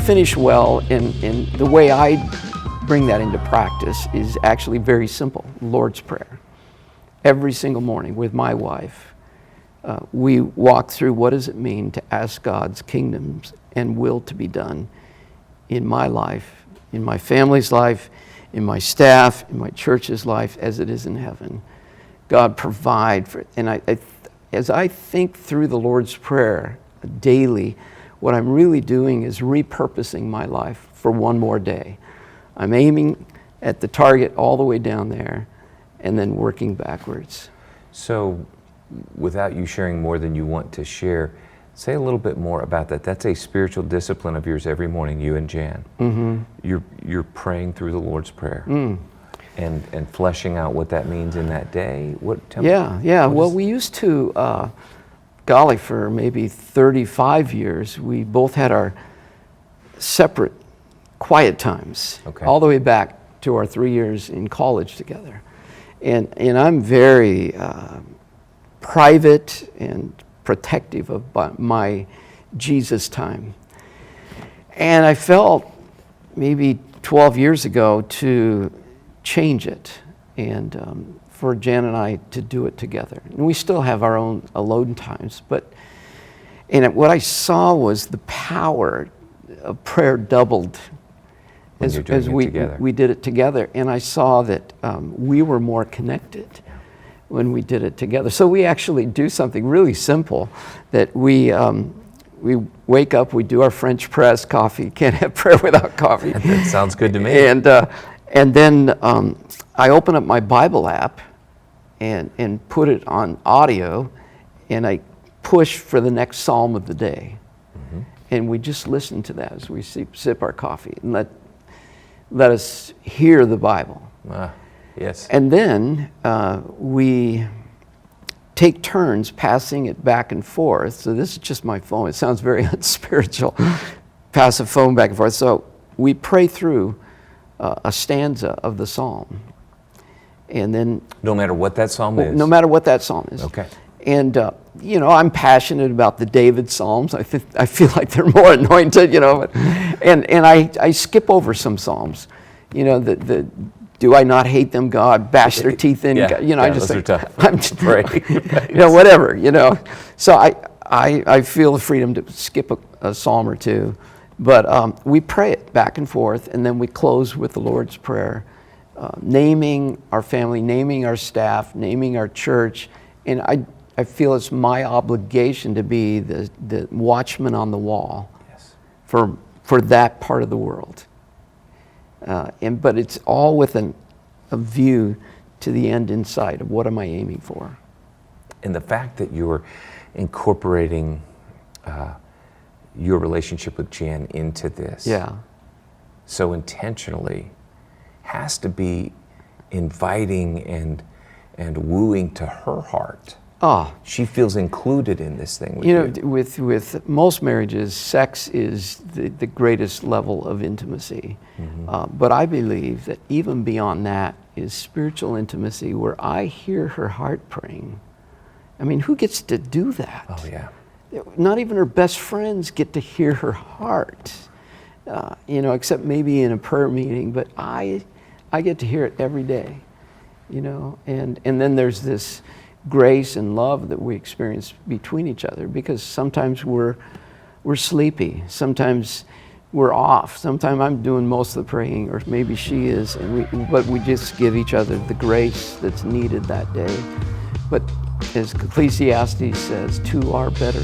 finish well, and the way I bring that into practice is actually very simple. Lord's Prayer. Every single morning with my wife, we walk through what does it mean to ask God's kingdoms and will to be done in my life, in my family's life, in my staff, in my church's life, as it is in heaven. God provide for it. And as I think through the Lord's Prayer daily, what I'm really doing is repurposing my life for one more day. I'm aiming at the target all the way down there and then working backwards. So, without you sharing more than you want to share, say a little bit more about that. That's a spiritual discipline of yours every morning, you and Jan. Mm-hmm. You're praying through the Lord's Prayer and fleshing out what that means in that day. Well, we used to, for maybe 35 years, we both had our separate quiet times, all the way back to our 3 years in college together. And I'm very private and protective of my Jesus time. And I felt maybe 12 years ago to change it and for Jan and I to do it together. And we still have our own alone times, and what I saw was the power of prayer doubled as we did it together. And I saw that we were more connected when we did it together. So we actually do something really simple, that we wake up, we do our French press, coffee. Can't have prayer without coffee. That sounds good to me. And then I open up my Bible app and put it on audio, and I push for the next Psalm of the day. Mm-hmm. And we just listen to that as we sip our coffee and let us hear the Bible. Yes. And then we take turns passing it back and forth. So this is just my phone. It sounds very unspiritual. Pass a phone back and forth. So we pray through a stanza of the psalm. And then... No matter what that psalm is? No matter what that psalm is. Okay. And, I'm passionate about the David Psalms. I feel like they're more anointed, and I skip over some Psalms. The do I not hate them, God? Bash their teeth in, God. I just think, I'm just whatever, So I feel the freedom to skip a psalm or two, but we pray it back and forth, and then we close with the Lord's Prayer, naming our family, naming our staff, naming our church, and I feel it's my obligation to be the watchman on the wall for that part of the world. But it's all with a view to the end in sight of what am I aiming for. And the fact that you're incorporating your relationship with Jan into this so intentionally has to be inviting and wooing to her heart. She feels included in this thing with you. With most marriages, sex is the greatest level of intimacy. Mm-hmm. But I believe that even beyond that is spiritual intimacy where I hear her heart praying. I mean, who gets to do that? Oh, yeah. Not even her best friends get to hear her heart, except maybe in a prayer meeting. But I get to hear it every day, and then there's this grace and love that we experience between each other, because sometimes we're sleepy, sometimes we're off, sometimes I'm doing most of the praying, or maybe she is, but we just give each other the grace that's needed that day. But as Ecclesiastes says, two are better